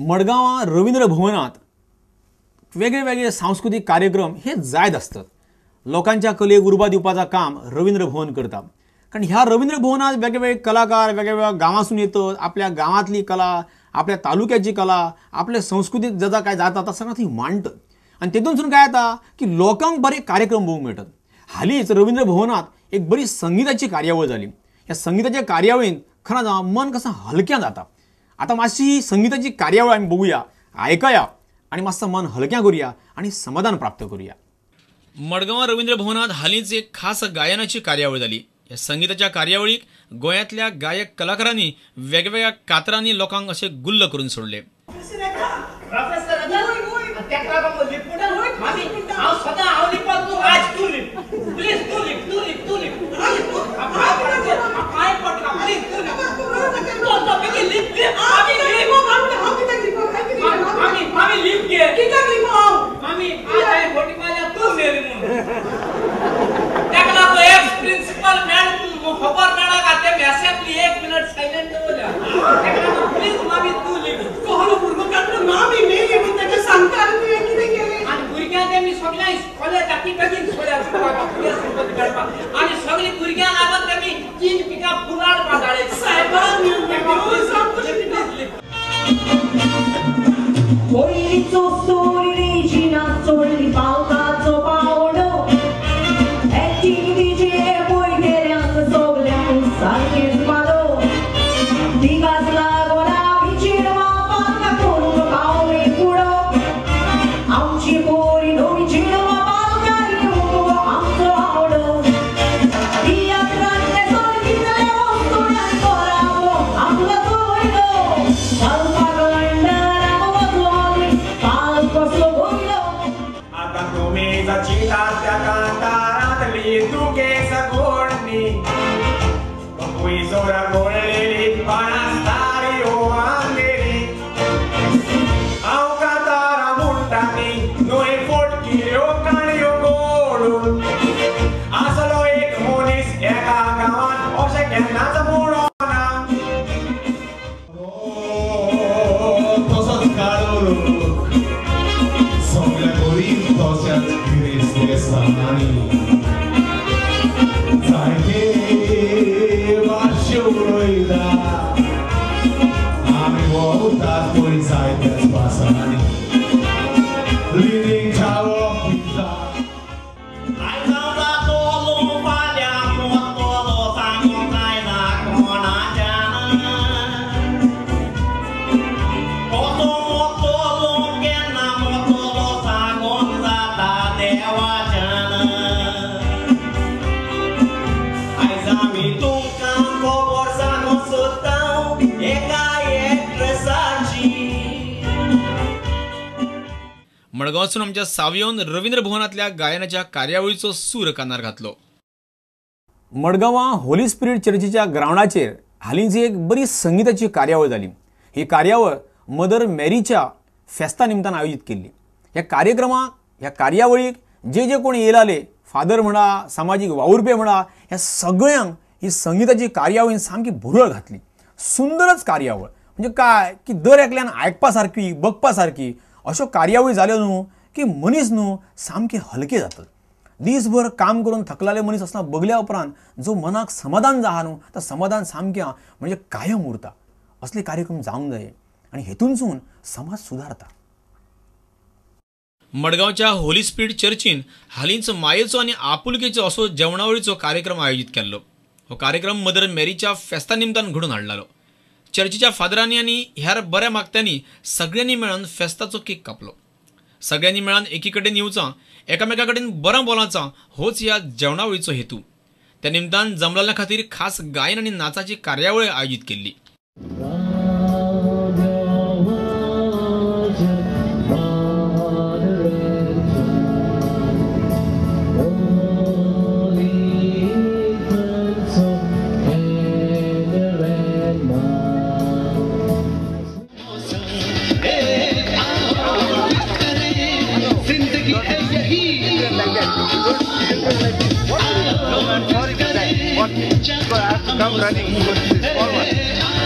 मडगाव रवींद्र भवनात वेगळे सांस्कृतिक कार्यक्रम हे जायत असतात। लोकांच्या कलेक उर्बा दिवपाचा काम रवींद्र भवन करता। कारण ह्या रवींद्र भवनात वेगवेगळे कलाकार वेगवेगळ्या गावांसून येतात, आपल्या गावातली कला, आपल्या तालुक्याची कला, आपल्या संस्कृतीत जसा काय जाता ता सगळं ती मांडतात आणि तेतूनसून काय येता की लोकांक बरे कार्यक्रम बघूंक मेळटात। हालींच रवींद्र भवनात एक बरी संगीताची कार्यावळ जाली। ह्या संगीताच्या कार्यावळीन खरंच मन कसं हलक्या जाता। आता मातशी संगीताची कार्यावळ आम्ही बघूया, ऐकूया आणि मातसं मन हलक्या करूया आणि समाधान प्राप्त करूया। मडगाव रवींद्र भवनात हालींच एक खास गायनाची कार्यावळ जाली। या संगीताच्या कार्यावळीक गोंयांतल्या गायक कलाकारांनी वेगवेगळ्या कातरांनी लोकांक असे गुल्ल करून सोडले। मडगावसून आमच्या सावयोन रवींद्र भवनातल्या गायनाच्या कार्यावळीचो सूर कानार घातलो। मडगावा होली स्पिरिट चर्चीच्या ग्राउंडाचेर हालींच एक बरी संगीताची कार्यावळ जाली। ही कार्यावळ मदर मेरीच्या फेस्ता निमतान आयोजित केल्ली। ह्या कार्यावळीक जे कोण येयलाले फादर म्हणा, सामाजिक वावुरपे म्हणा, ह्या सगळ्यांक ही संगीताची कार्यावळीन सामकी भुरळ घातली। सुंदरच कार्यावळ म्हणजे काय की दर एकल्यान आयकपा सारकी, बघपा सारकी अशो कार्यावळी जाल्यो न्हू की मनीस न्हू सामके हलके जातात। दिसभर काम करून थकलाले मनीस असना बगल्या उपरांत जो मनाक समाधान जाहा न्हू तर समाधान सामक्या म्हणजे कायम उरता। असले कार्यक्रम जावंक जाय आणि हेतूनसून समाज सुधारता। मडगावच्या होली स्पिरिट चर्चीन हालींच मायेचो आणि आपुलकेचो असो जेवणावळीचो कार्यक्रम आयोजित केल्लो। हो कार्यक्रम मदर मेरीच्या फेस्ता निमतान घडून हाडलेलो। चर्चीच्या फादरांनी आणि ह्या बऱ्या मागत्यांनी सगळ्यांनी मेळून फेस्ताचो केक कापलो। सगळ्यांनी मेळून एकीकडेन येवचां, एकामेकाकडेन बरं बोलांचां होच ह्या जेवणावळीचो हेतू। त्या निमतान जमलेल्या खातीर खास गायन आणि नाचाची कार्यावळ आयोजित केल्ली। Come running forward.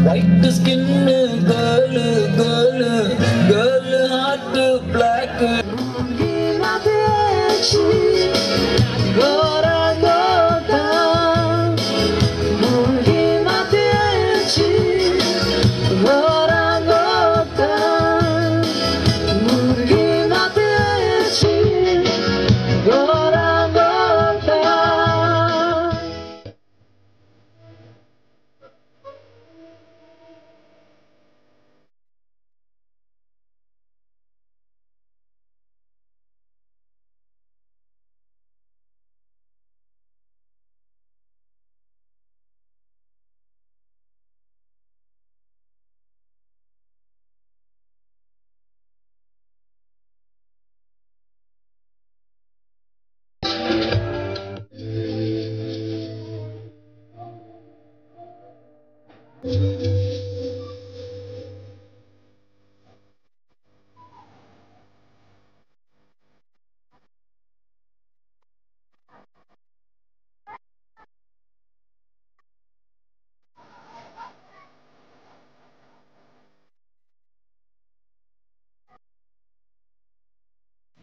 White skin, girl, heart black.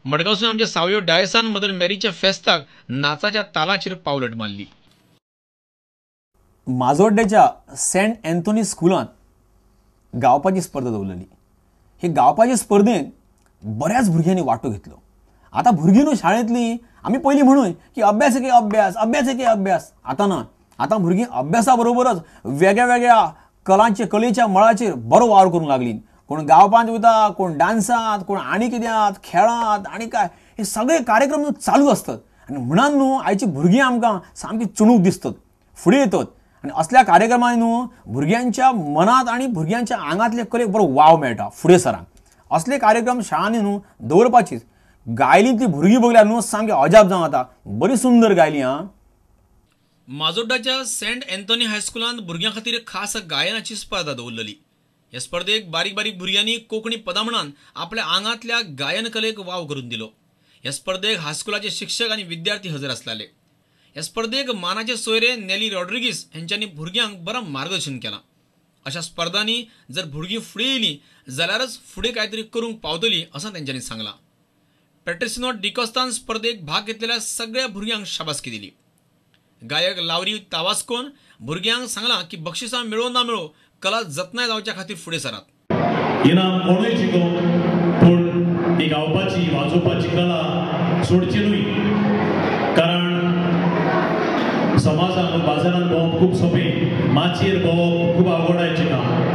मडगावसून आमच्या सावयो डायसान मदर मेरीच्या फेस्ताक नाचाच्या तालाचेर पावलट मारली. माजोड्डेच्या सेंट अँथोनी स्कुलांत गावपाची स्पर्धा दवरलेली. हे गावपाचे स्पर्धेत बऱ्याच भुरग्यांनी वांटो घेतलो. आता भुरगीं न्हू शाळेंतली आमी पयलीं म्हणून की अभ्यास एके अभ्यास अभ्यास एके अभ्यास. आता ना, आता भुरगीं अभ्यासा बरोबरच वेगळ्या वेगळ्या कलेच्या मळाचेर बरो वावर करूंक लागली. कोण गावपांत वयता, कोण डान्सांत, कोण आनी कित्यात, खेळांत आनी काय हे सगळे कार्यक्रम न्हू चालू असतात. आनी म्हणून न्हू आयची भुरगीं आमकां सामकी चुणूक दिसतात, फुडें येतात. आनी असल्या कार्यक्रमांनी न्हू भुरग्यांच्या मनांत आनी भुरग्यांच्या आंगांतले कलेक बरो वाव मेळटा फुडें सरांक. असले कार्यक्रम शाळांनी न्हू दवरपाचीच. गायलीं ती भुरगीं बघल्यार न्हू सामकें अजाप जावं येता. बरी सुंदर गायली हां. माजोड्डाच्या सेंट अँथोनी हायस्कुलांत भुरग्यां खातीर खास गायनाची स्पर्धा दवरलेली. ह्या स्पर्धेक बारीक बारीक भुरग्यांनी कोंकणी पदां म्हणान आपल्या आंगांतल्या गायन कलेक वाव करून दिलो. ह्या स्पर्धेक हायस्कुलाचे शिक्षक आनी विद्यार्थी हजर आसलेले. ह्या स्पर्धेक मानाचे सोयरे नेली रॉड्रिगीस हांच्यांनी भुरग्यांक बरें मार्गदर्शन केलां. अशा स्पर्धांनी जर भुरगीं फुडें येयलीं जाल्यारच फुडें कांयतरी करूंक पावतलीं असं तांच्यांनी सांगलां. पेट्रिसिनो डिकॉस्तान स्पर्धेक भाग घेतलेल्या सगळ्या भुरग्यांक शाबासकी दिली. गायक लावरी तावास्कोन भुरग्यांक सांगलां की बक्षिसां मेळो ना मेळो कला जतनाय जावच्या खातीर फुडें सरात. येना कोणूय शिको पूण ही गावपाची वाजोवपाची कला सोडची न्हय. कारण समाजांत बाजारांत भोंवप खूब सोंपें, माचयेर भोंवप खूब आवडायचें काम.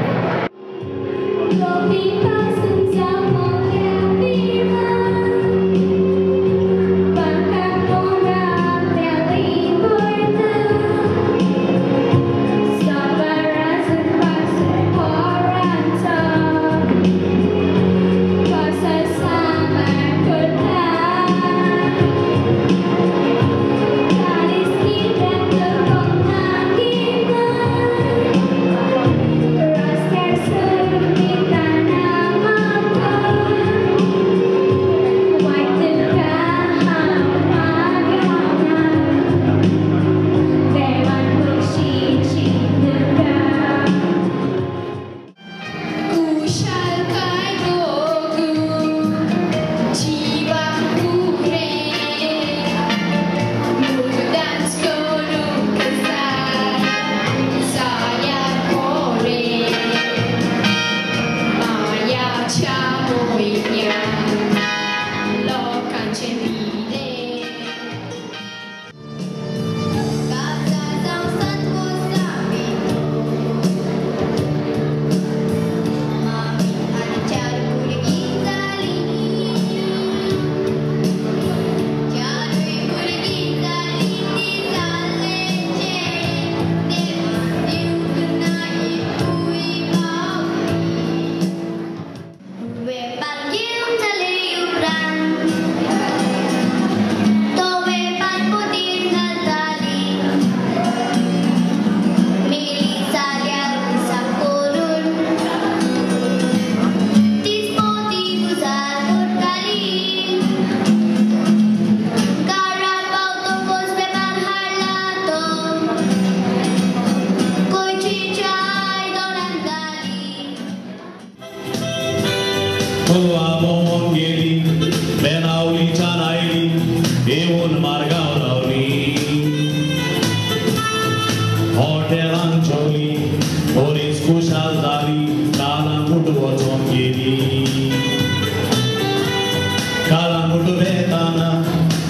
घुट वेताना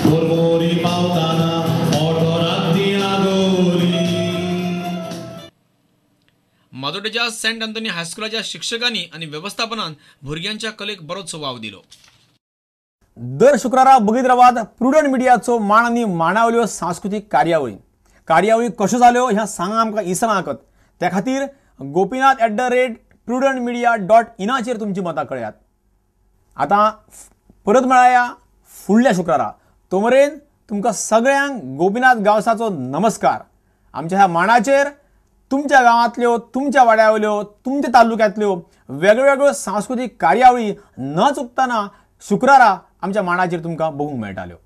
गोरगोरी पावताना मोठो राती आगोरी. माजोड्याच्या सेंट अँथनी हायस्कुलाच्या शिक्षकांनी आणि व्यवस्थापनान भुरग्यांच्या कलेक बरोच वाव दिलो. दर शुक्रारा बघीत रावात प्रुडंट मिडियाचो मान आनी मांडावल्यो सांस्कृतिक कार्यावळी कश्यो जाल्यो ह्या सांगा आमकां इसरांकत. त्या खातीर gopinath@prudentmedia.in तुमची मतां कळयात. आतां परत मेळया फुडल्या शुक्रारा. तो मेरेन तुमकां सगळ्यांक गोपीनाथ गांवसाचो नमस्कार. आमच्या ह्या मांडाचेर तुमच्या गांवांतल्यो, तुमच्या वाड्यावयल्यो, तुमच्या तालुक्यांतल्यो वेगवेगळ्यो सांस्कृतिक कार्यावळी न चुकतना शुक्रारा आमच्या मांडाचेर तुमकां बघूंक मेळटाल्यो.